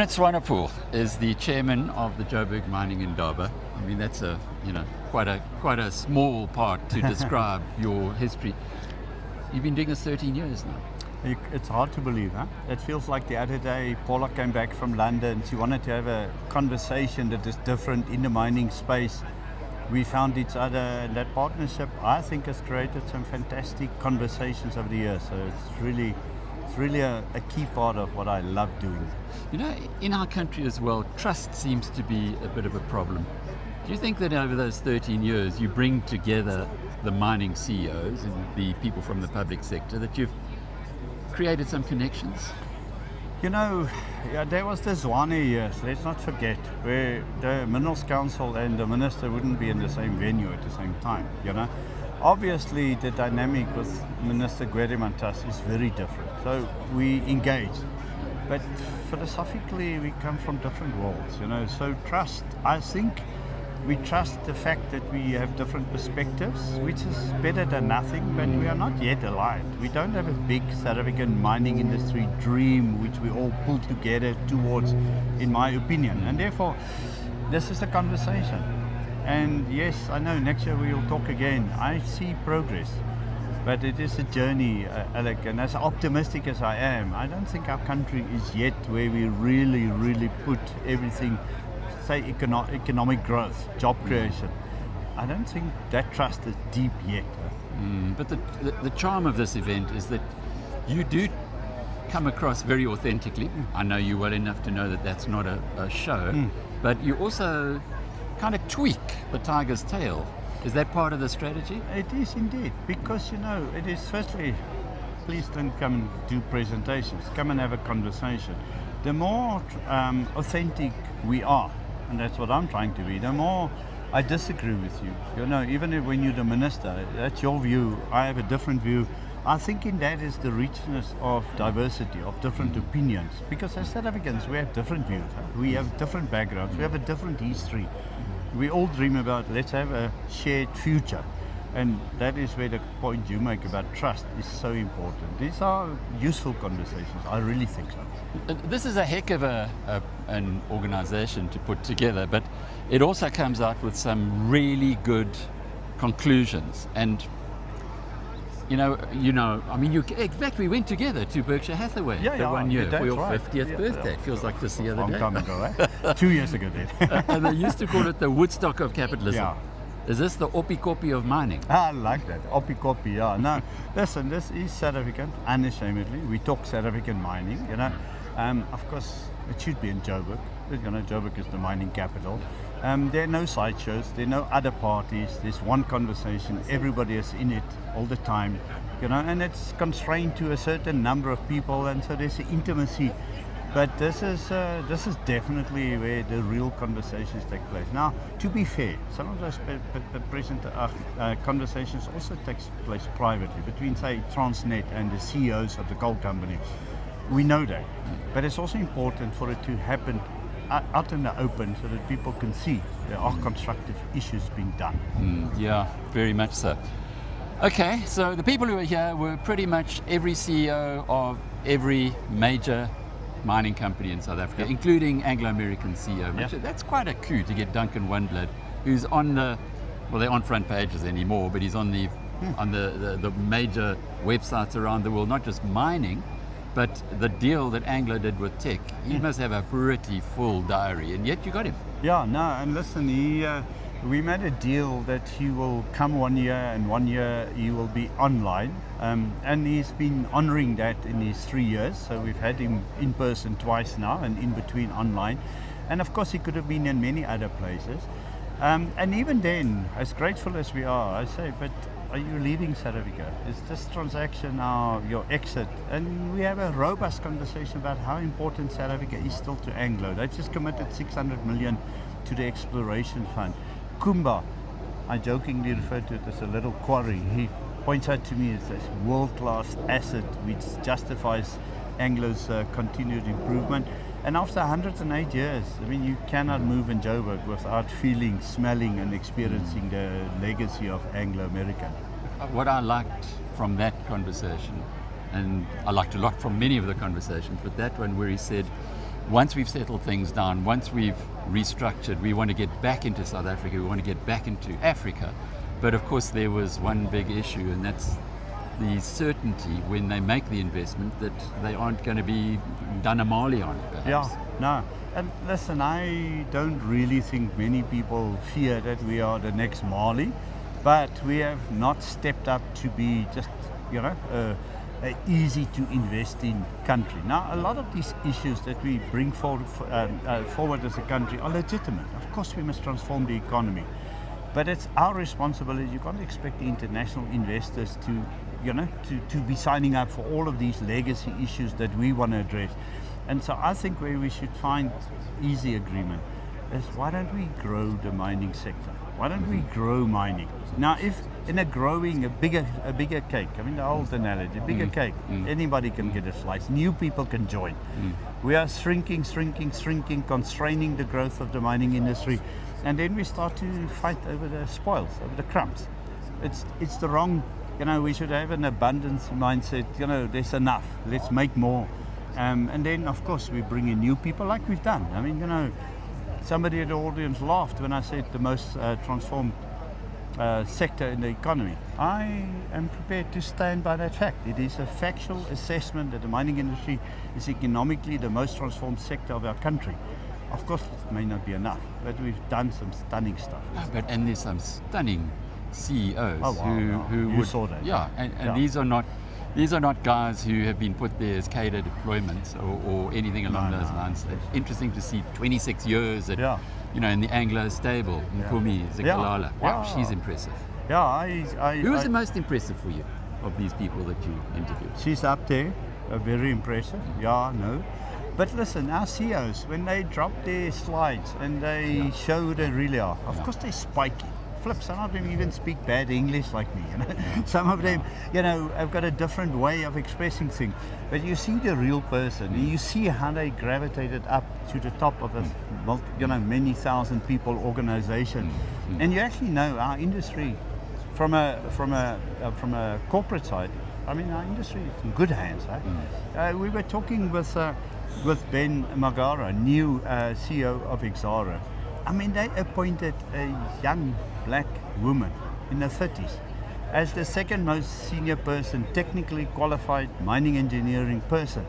Bernard Swanepoel is the chairman of the Joburg Indaba. I mean, that's quite a small part to describe your history. You've been doing this 13 years now. It's hard to believe, huh? It feels like the other day Paula came back from London. She wanted to have a conversation that is different in the mining space. We found each other, and that partnership, I think, has created some fantastic conversations over the years. So it's really a key part of what I love doing. You know, in our country as well, trust seems to be a bit of a problem. Do you think that over those 13 years you bring together the mining CEOs and the people from the public sector, that you've created some connections? You know, there was the Zwane years, let's not forget, where the Minerals Council and the minister wouldn't be in the same venue at the same time, you know. Obviously, the dynamic with Minister Gwedimantas is very different. So we engage, but philosophically we come from different worlds, you know. So trust, I think we trust the fact that we have different perspectives, which is better than nothing, but we are not yet aligned. We don't have a big South African mining industry dream which we all pull together towards, in my opinion. And therefore, this is a conversation. And yes, I know next year we will talk again. I see progress, but it is a journey, Alec, and as optimistic as I am, I don't think our country is yet where we really put everything, say economic growth, job creation. I don't think that trust is deep yet. But the charm of this event is that you do come across very authentically. I know you well enough to know that that's not a show, but you also kind of tweak the tiger's tail. Is that part of the strategy? It is indeed, because you know, it is firstly, please don't come and do presentations, come and have a conversation. The more authentic we are, and that's what I'm trying to be, the more I disagree with you. You know, even when you're the minister, that's your view, I have a different view. I think in that is the richness of diversity, of different opinions. Because as South Africans, we have different views, we have different backgrounds, we have a different history. We all dream about, let's have a shared future. And that is where the point you make about trust is so important. These are useful conversations, I really think so. This is a heck of an organization to put together, but it also comes out with some really good conclusions. And you know, I mean, in fact, we went together to Berkshire Hathaway the 1 year for your 50th birthday. It feels like just the other day. Long time ago, eh? 2 years ago then. And they used to call it the Woodstock of capitalism. Yeah. Is this the oppie-koppie of mining? I like that, oppie-koppie, yeah. No, listen, this is South African, unashamedly. We talk South African mining, you know. Of course, it should be in Joburg. You know, Joburg is the mining capital. There are no sideshows, there are no other parties, there's one conversation, everybody is in it all the time, you know, and it's constrained to a certain number of people, and so there's an intimacy. But this is definitely where the real conversations take place. Now, to be fair, some of those present conversations also take place privately between, say, Transnet and the CEOs of the coal company. We know that, but it's also important for it to happen out in the open so that people can see there are constructive issues being done. Yeah, very much so. Okay, so the people who are here were pretty much every CEO of every major mining company in South Africa, including Anglo American CEO. That's quite a coup to get Duncan Wondlad, who's on the, well, they aren't front pages anymore, but he's on the major websites around the world, not just mining, but the deal that Anglo did with Tech. He must have a pretty full diary, and yet you got him. Yeah, no, and listen, we made a deal that he will come 1 year, and 1 year he will be online. And he's been honoring that in his 3 years. So we've had him in person twice now, and in between online. And of course, he could have been in many other places. And even then, as grateful as we are, I say, but are you leaving South Africa? Is this transaction now your exit? And we have a robust conversation about how important South Africa is still to Anglo. They just committed 600 million to the exploration fund. Kumba, I jokingly refer to it as a little quarry. He points out to me it's a world-class asset which justifies Anglo's continued improvement. And after 108 years, I mean, you cannot move in Joburg without feeling, smelling and experiencing the legacy of Anglo American. What I liked from that conversation, and I liked a lot from many of the conversations, but that one where he said, once we've settled things down, once we've restructured, we want to get back into South Africa, we want to get back into Africa. But of course there was one big issue, and that's the certainty when they make the investment that they aren't going to be done a Mali on, perhaps. Yeah, no. And listen, I don't really think many people fear that we are the next Mali, but we have not stepped up to be just, a easy to invest in country. Now, a lot of these issues that we bring forward as a country are legitimate. Of course, we must transform the economy, but it's our responsibility. You can't expect the international investors to be signing up for all of these legacy issues that we want to address. And so I think where we should find easy agreement is, why don't we grow the mining sector? Why don't we grow mining? Now, if in a bigger cake, I mean the old analogy, bigger cake, anybody can get a slice, new people can join. We are shrinking, constraining the growth of the mining industry, and then we start to fight over the spoils, over the crumbs. It's the wrong, we should have an abundance mindset, there's enough, let's make more. And then, of course, we bring in new people like we've done. I mean, somebody in the audience laughed when I said the most transformed sector in the economy. I am prepared to stand by that fact. It is a factual assessment that the mining industry is economically the most transformed sector of our country. Of course, it may not be enough, but we've done some stunning stuff. And there's some stunning CEOs who you would, saw that. And these are not guys who have been put there as cadre deployments or anything along those lines. It's interesting to see 26 years at, in the Anglo stable, Mpumi Zikalala. Wow, she's impressive. Who was the most impressive for you of these people that you interviewed? She's up there, very impressive. But listen, our CEOs, when they drop their slides and they show who they really are, of course they're spiky. Some of them even speak bad English like me. Some of them, have got a different way of expressing things. But you see the real person, and you see how they gravitated up to the top of a, many thousand people organization, and you actually know our industry from a corporate side. I mean, our industry is in good hands. We were talking with Ben Magara, new CEO of Exxaro. I mean, they appointed a young black woman in her 30s as the second most senior person, technically qualified mining engineering person.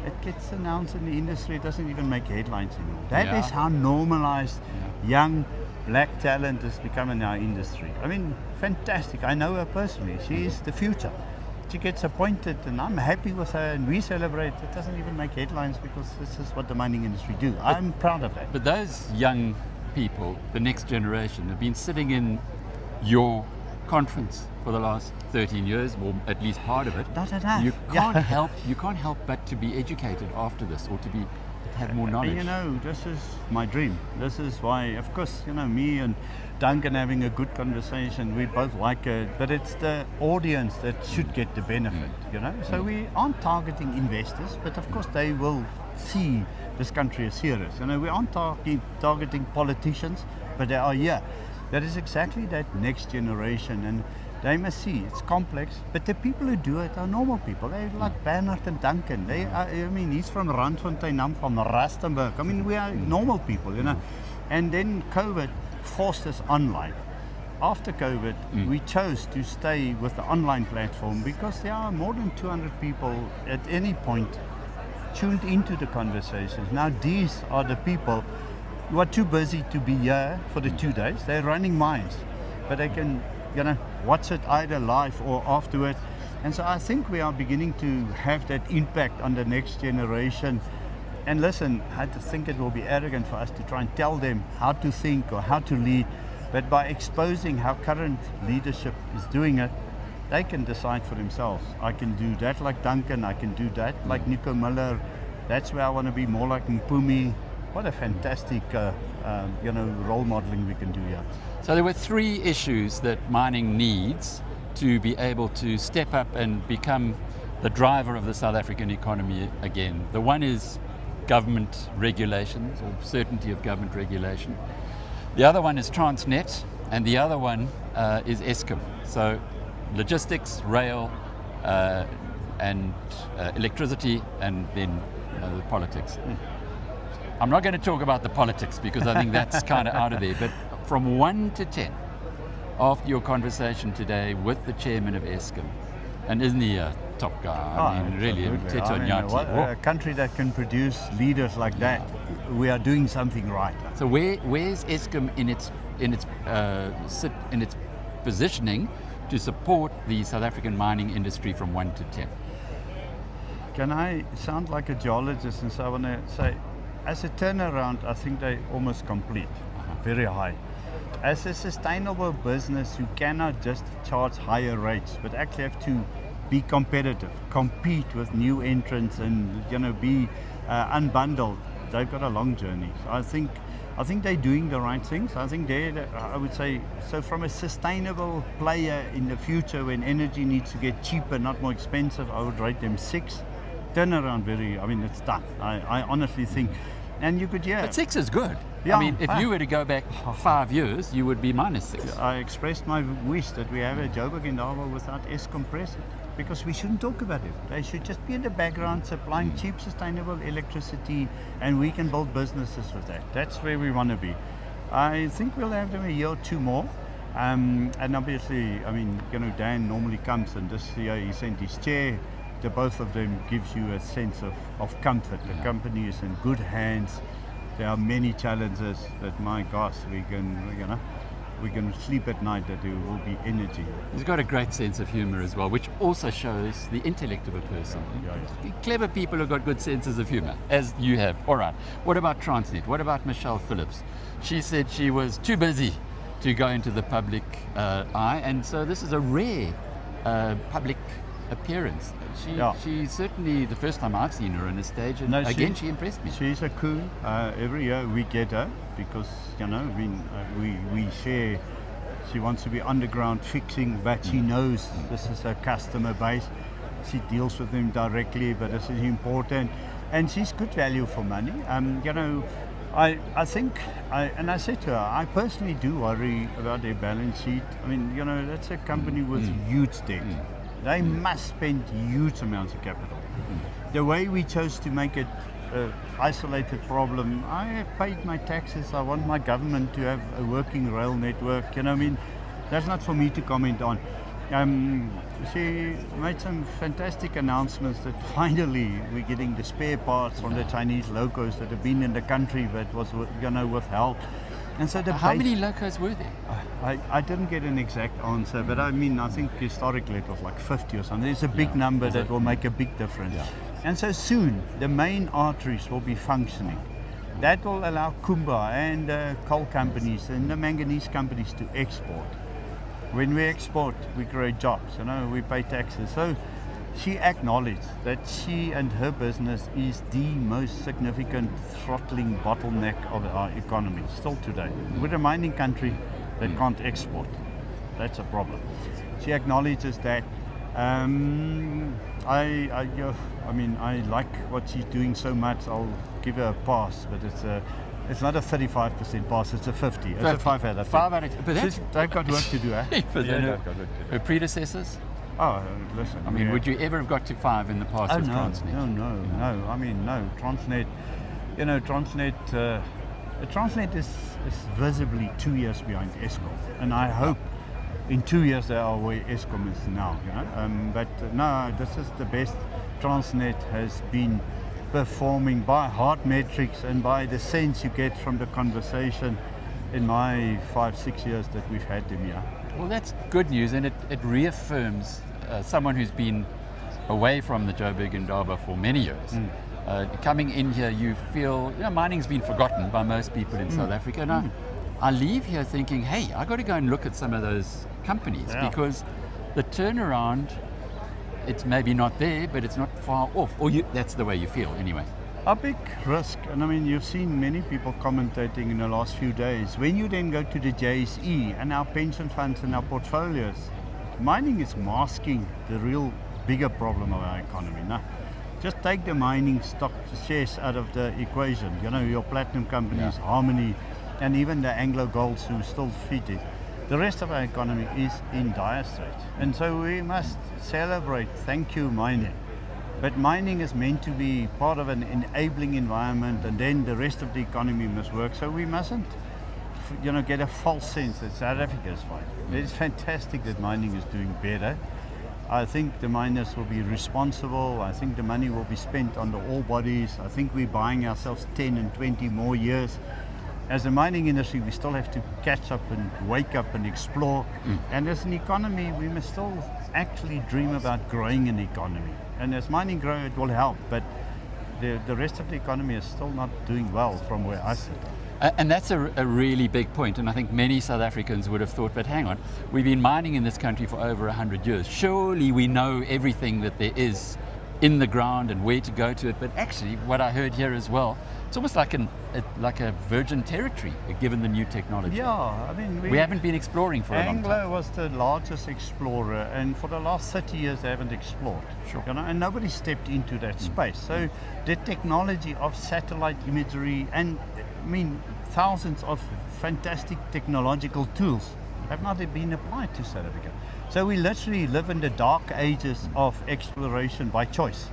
It gets announced in the industry, it doesn't even make headlines anymore. That is how normalized young black talent has become in our industry. I mean, fantastic. I know her personally. She is the future. She gets appointed, and I'm happy with her, and we celebrate. It doesn't even make headlines because this is what the mining industry do. I'm proud of that. But those young people, the next generation, have been sitting in your conference for the last 13 years, or at least part of it. Not enough. You can't help but to be educated after this, or to have more knowledge. This is my dream. This is why, of course, me and Duncan having a good conversation, we both like it, but it's the audience that should get the benefit, So we aren't targeting investors, but of course they will see this country as serious. We aren't targeting politicians, but they are here. That is exactly that next generation, and they must see it's complex, but the people who do it are normal people. They're like Bernard and Duncan. He's from Randfontein, I'm from Rustenburg. I mean, we are normal people, And then COVID forced us online. After COVID, we chose to stay with the online platform because there are more than 200 people at any point tuned into the conversations. Now, these are the people who are too busy to be here for the 2 days. They're running mines, but they can, watch it either live or afterward. And so I think we are beginning to have that impact on the next generation. And listen, I think it will be arrogant for us to try and tell them how to think or how to lead, but by exposing how current leadership is doing it, they can decide for themselves. I can do that like Duncan, I can do that like Nico Miller. That's where I want to be, more like Mpumi. What a fantastic role modeling we can do here. So there were 3 issues that mining needs to be able to step up and become the driver of the South African economy again. The one is government regulations, or certainty of government regulation. The other one is Transnet, and the other one is Eskom. So logistics, rail, and electricity, and then the politics. I'm not going to talk about the politics because I think that's kind of out of there, but from 1 to 10, after your conversation today with the chairman of Eskom, and isn't he a top guy? I mean, really, a country that can produce leaders like that, we are doing something right. So where's Eskom in its positioning to support the South African mining industry from 1 to 10? Can I sound like a geologist and so I want to say, as a turnaround, I think they're almost complete, very high. As a sustainable business, you cannot just charge higher rates, but actually have to be competitive, compete with new entrants, and be unbundled. They've got a long journey. So I think they're doing the right things. I think I would say, so from a sustainable player in the future when energy needs to get cheaper, not more expensive, I would rate them 6. Turnaround it's done. I honestly think, and you could, But 6 is good. Yeah, I mean, if you were to go back 5 years, you would be -6. I expressed my wish that we have a Joburg Indaba without Eskom present, because we shouldn't talk about it. They should just be in the background supplying cheap, sustainable electricity, and we can build businesses with that. That's where we want to be. I think we'll have them a year or 2 more. And obviously, Dan normally comes, and this year he sent his chair. The both of them gives you a sense of comfort. The company is in good hands. There are many challenges, but my gosh, we can sleep at night that there will be energy. He's got a great sense of humor as well, which also shows the intellect of a person. Clever people have got good senses of humor, as you have. All right. What about Transnet? What about Michelle Phillips? She said she was too busy to go into the public eye, and so this is a rare public appearance. She certainly, the first time I've seen her on a stage, and again she impressed me. She's a coup. Every year we get her because we share. She wants to be underground fixing, but she knows this is her customer base. She deals with them directly, but this is important, and she's good value for money. I think, and I said to her, I personally do worry about their balance sheet. That's a company with huge debt. They must spend huge amounts of capital. The way we chose to make it an isolated problem, I have paid my taxes. I want my government to have a working rail network. That's not for me to comment on. She made some fantastic announcements that finally we're getting the spare parts from the Chinese locos that have been in the country but was withheld. And so how many locos were there? I didn't get an exact answer, but I think historically it was like 50 or something. It's a big number that will make a big difference. And so soon the main arteries will be functioning. That will allow Kumba and coal companies and the manganese companies to export. When we export, we create jobs, we pay taxes. So she acknowledged that she and her business is the most significant throttling bottleneck of our economy still today. We're a mining country that can't export. That's a problem. She acknowledges that. I like what she's doing so much. I'll give her a pass, but it's not a 35% pass, it's a 50. It's a 5 out of 10. 5 out of 10. But they've got work to do, eh? Her predecessors? Oh, listen. Would you ever have got to 5 in the past with Transnet? No. Transnet, Transnet is visibly 2 years behind Eskom, and I hope in 2 years they are where Eskom is now. This is the best Transnet has been performing by hard metrics and by the sense you get from the conversation in my 5-6 years that we've had them here. Well, that's good news, and it reaffirms someone who's been away from the Joburg Indaba for many years. Coming in here, you feel mining's been forgotten by most people in South Africa. And I leave here thinking, hey, I got to go and look at some of those companies because the turnaround, it's maybe not there, but it's not far off. Or that's the way you feel anyway. A big risk, and you've seen many people commentating in the last few days. When you then go to the JSE and our pension funds and our portfolios, mining is masking the real bigger problem of our economy. Now, just take the mining stock shares out of the equation. Your platinum companies, Harmony, and even the Anglo Golds who still feed it. The rest of our economy is in dire straits. And so we must celebrate, thank you mining, But mining is meant to be part of an enabling environment, and then the rest of the economy must work. So we mustn't, get a false sense that South Africa is fine. It's fantastic that mining is doing better. I think the miners will be responsible. I think the money will be spent on the ore bodies. I think we're buying ourselves 10 and 20 more years. As a mining industry, we still have to catch up and wake up and explore. And as an economy, we must still actually dream about growing an economy. And as mining grows, it will help. But the rest of the economy is still not doing well from where I sit. And that's a really big point, and I think many South Africans would have thought, but hang on, we've been mining in this country for over 100 years. Surely we know everything that there is in the ground and where to go to it. But actually, what I heard here as well, it's almost like a virgin territory, given the new technology. Yeah, I mean, we haven't been exploring for a long time. Anglo was the largest explorer, and for the last 30 years they haven't explored. Sure. And nobody stepped into that space. So the technology of satellite imagery and thousands of fantastic technological tools have not been applied to South Africa. So we literally live in the dark ages of exploration by choice.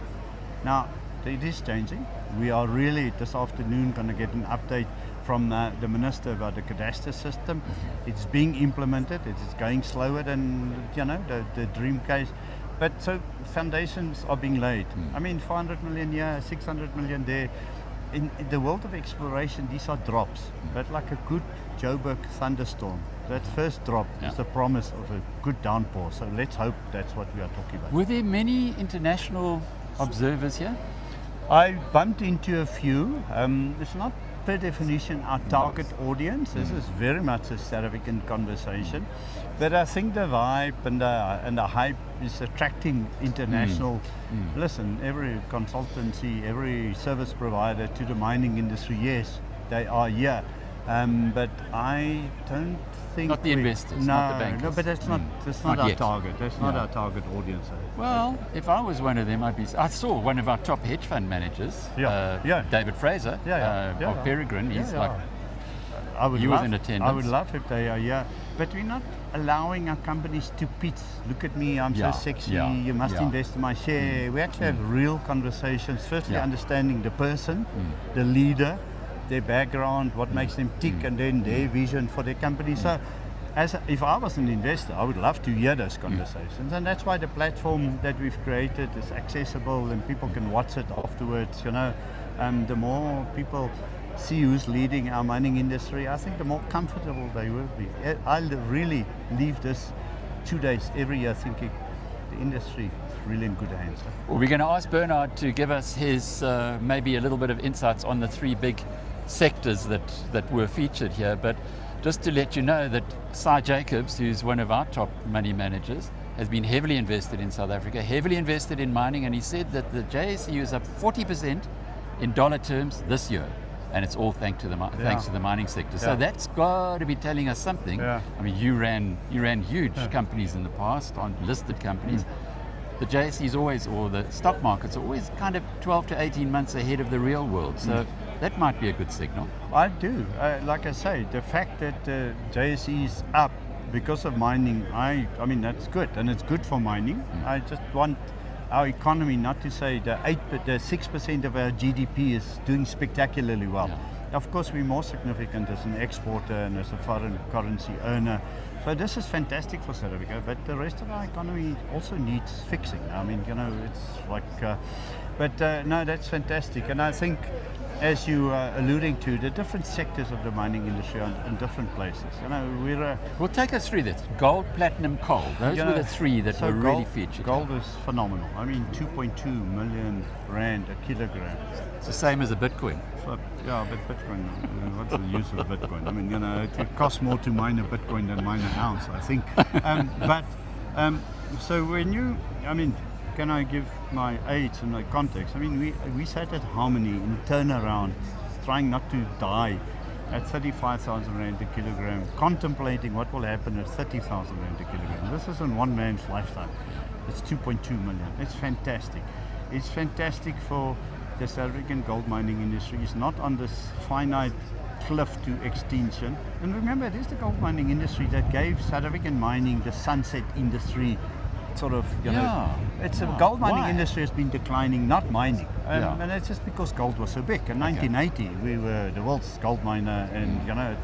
Now, it is changing. We are really this afternoon going to get an update from the minister about the cadastre system. It's being implemented. It is going slower than the dream case. But so foundations are being laid. 400 million here, 600 million there. In the world of exploration, these are drops, but like a good Joburg thunderstorm. That first drop is the promise of a good downpour. So let's hope that's what we are talking about. Were there many international observers here? I bumped into a few. It's not per definition our target audience. This is very much a South African conversation. But I think the vibe and the hype is attracting international. Listen, every consultancy, every service provider to the mining industry, yes, they are here. But I don't think not the investors, not the bankers. No, but that's not our target. That's not our target audience. Well, if I was one of them, I saw one of our top hedge fund managers, David Fraser of Peregrine. He's he was in attendance. I would love if they are here, but we're not allowing our companies to pitch. Look at me, I'm so sexy. You must invest in my share. We actually have real conversations. Firstly, understanding the person, the leader, their background, what makes them tick, and then their vision for their company. So, if I was an investor, I would love to hear those conversations, and that's why the platform that we've created is accessible and people can watch it afterwards. The more people see who's leading our mining industry, I think the more comfortable they will be. I'll really leave this 2 days every year thinking the industry is really in good hands. Well, we're going to ask Bernard to give us his maybe a little bit of insights on the three big sectors that were featured here. But just to let you know that Cy Jacobs, who's one of our top money managers, has been heavily invested in South Africa, heavily invested in mining, and he said that the JSE is up 40% in dollar terms this year. And it's all thanks to the mining sector. So that's got to be telling us something. You ran huge companies in the past, on listed companies. The JSE is always, or the stock market's always kind of 12 to 18 months ahead of the real world. So that might be a good signal. I do. Like I say, the fact that the JSE is up because of mining, I mean that's good, and it's good for mining. I just want our economy not to say the 6% of our GDP is doing spectacularly well. Of course, we're more significant as an exporter and as a foreign currency earner. So this is fantastic for South Africa, but the rest of our economy also needs fixing. It's like, no, that's fantastic. And I think, as you are alluding to, the different sectors of the mining industry are in different places. Well, take us through this. Gold, platinum, coal. Those were the three that were really featured. Gold is phenomenal. 2.2 million rand a kilogram. It's the same as a Bitcoin. But Bitcoin, what's the use of Bitcoin? It costs more to mine a Bitcoin than mine an ounce, I think. So when you, can I give my age and my context? We sat at Harmony in turnaround, trying not to die at 35,000 rand a kilogram, contemplating what will happen at 30,000 rand a kilogram. This is in one man's lifetime. It's 2.2 million. It's fantastic. It's fantastic for the South African gold mining industry. It's not on this finite cliff to extinction. And remember, it is the gold mining industry that gave South African mining the sunset industry sort of, you Yeah. know, it's a Yeah. gold mining Why? industry has been declining, not mining. Yeah. And it's just because gold was so big. In 1980, we were the world's gold miner, and you know,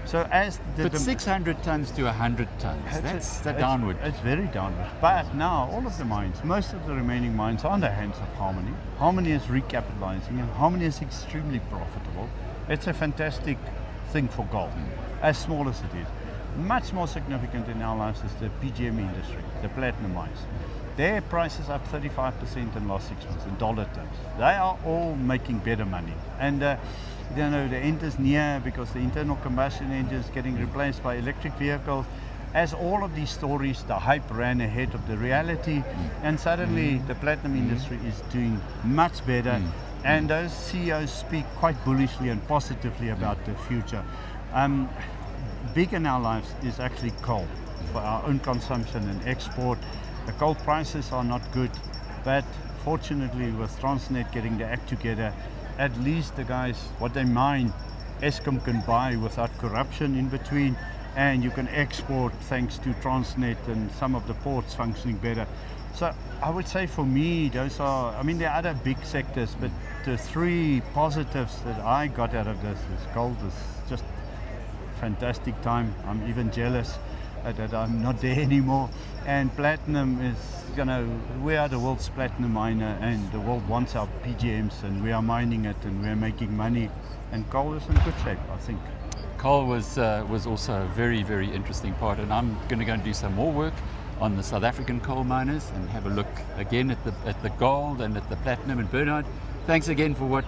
so as the But 600 tons to 100 tons, that's the downward. It's very downward. But now all of the mines, most of the remaining mines are in the hands of Harmony. Harmony is recapitalizing, and Harmony is extremely profitable. It's a fantastic thing for gold, as small as it is. Much more significant in our lives is the PGM industry, the platinum mines. Their price is up 35% in the last 6 months in dollar terms. They are all making better money. And you know, the end is near because the internal combustion engine is getting replaced by electric vehicles. As all of these stories, the hype ran ahead of the reality, and suddenly the platinum industry is doing much better. And those CEOs speak quite bullishly and positively about the future. Big in our lives is actually coal for our own consumption and export. The coal prices are not good, but fortunately with Transnet getting the act together, at least the guys, what they mine, Eskom can buy without corruption in between, and you can export thanks to Transnet and some of the ports functioning better. So I would say for me, those are, I mean, there are other big sectors, but the three positives that I got out of this is gold is just fantastic time. I'm even jealous that I'm not there anymore. And platinum is, you know, we are the world's platinum miner, and the world wants our PGMs, and we are mining it, and we're making money. And coal is in good shape, I think. Coal was also a very, very interesting part, and I'm going to go and do some more work on the South African coal miners and have a look again at the gold and at the platinum. And Bernard, thanks again for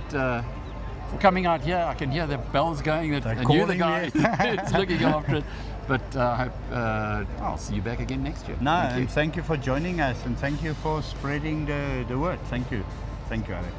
for coming out here. I can hear the bells going that They're you're the calling guy me. who's looking after it. But I hope I'll see you back again next year. No, and thank you for joining us, and thank you for spreading the word. Thank you, Alec.